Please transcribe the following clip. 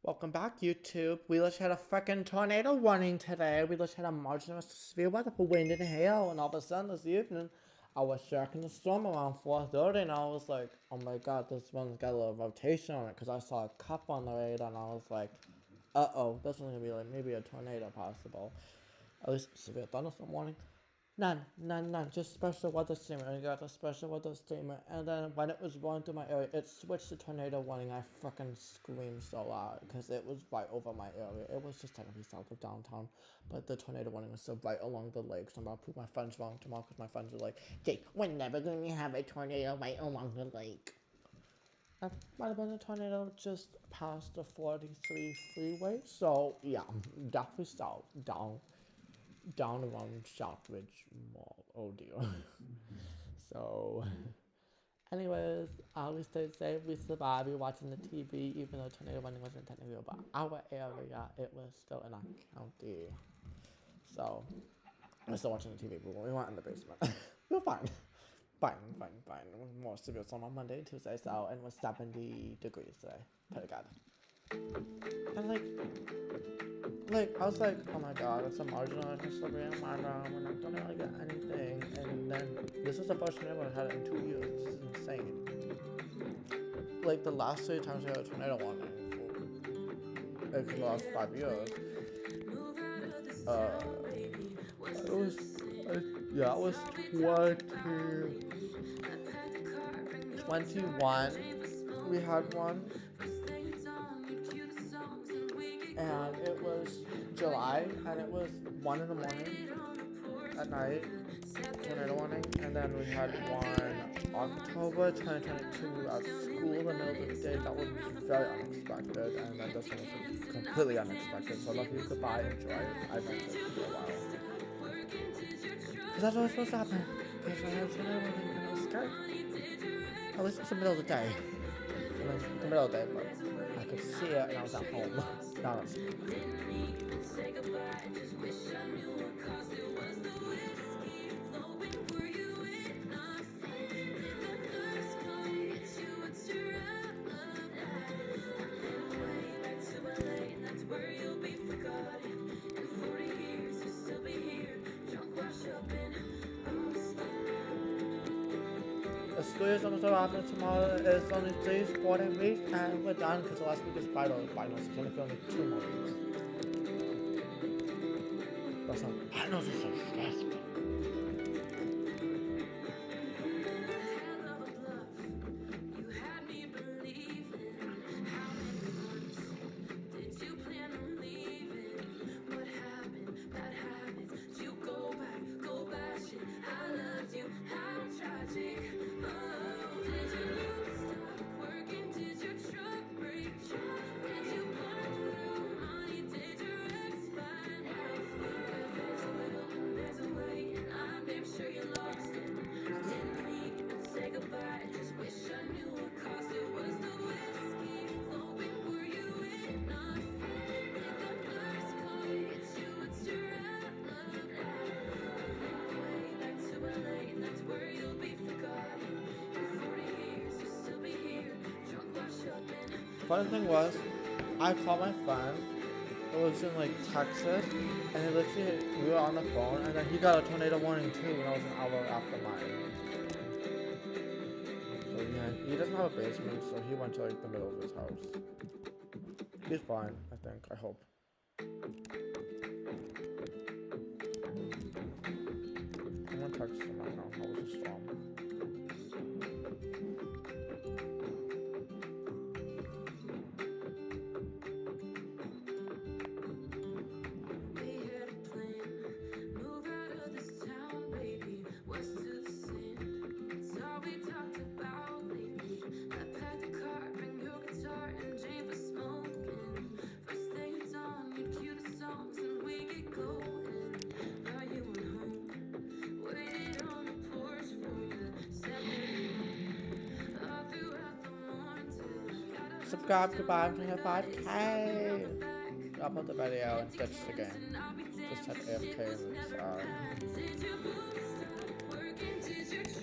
Welcome back, YouTube. We just had a freaking tornado warning today. We just had a marginal severe weather for wind and hail, and all of a sudden this evening, I was tracking the storm around 4:30, and I was like, oh my god, this one's got a little rotation on it, because I saw a cup on the radar, and I was like, uh-oh, this one's gonna be like maybe a tornado possible. At least severe thunderstorm warning. None. Just special weather streamer. I got a special weather streamer, and then when it was going through my area, it switched to tornado warning. I freaking screamed so loud because it was right over my area. It was just technically south of downtown, but the tornado warning was still right along the lake. So I'm gonna prove my friends wrong tomorrow because my friends are like, "Jake, we're never going to have a tornado right along the lake." That might have been a tornado just past the 43 freeway. So yeah, definitely south down around Southbridge Mall. Oh dear. So, anyways, at least they say we survived. We were watching the TV, even though tornado warning wasn't technically over our area, it was still in our county. So, we're still watching the TV, but we weren't in the basement. We were fine. Fine. More severe storm on Monday and Tuesday, so, and it was 70 degrees today. Pretty good. And I was like, oh my god, it's a marginalized slippery in my room, we're not gonna really get anything. And then this is the first time I've had it in 2 years. This is insane. Like the last 3 times I had a tornado warning, like the last 5 years, uh, it was, yeah, it was 21. We had one, and it was July, and it was 1 in the morning at night, tornado warning, and then we had one October 2022 at school in the middle of the day. That was very unexpected, and then this one was completely unexpected. So I love you, goodbye, enjoy. I don't think for a while. Because that's what was supposed to happen. Because I had tornado warning and it was scary. At least it's the middle of the day. I mean, the middle of the day, but I could see it and I was at home. Now it's the school year's almost over after tomorrow is only 3 weeks and we're done because the last week is finals. It's only 2 more weeks. That's not finals is so stressful. Funny thing was, I called my friend who lives in like Texas, and he literally, we were on the phone, and then he got a tornado warning too, and I was an hour after mine. So yeah, he doesn't have a basement, so he went to like the middle of his house. He's fine, I think, I hope. I'm gonna text him right now. How was the storm? Subscribe, goodbye, I'm trying to 5K. Upload the video and ditch the game. Just hit AFK and it's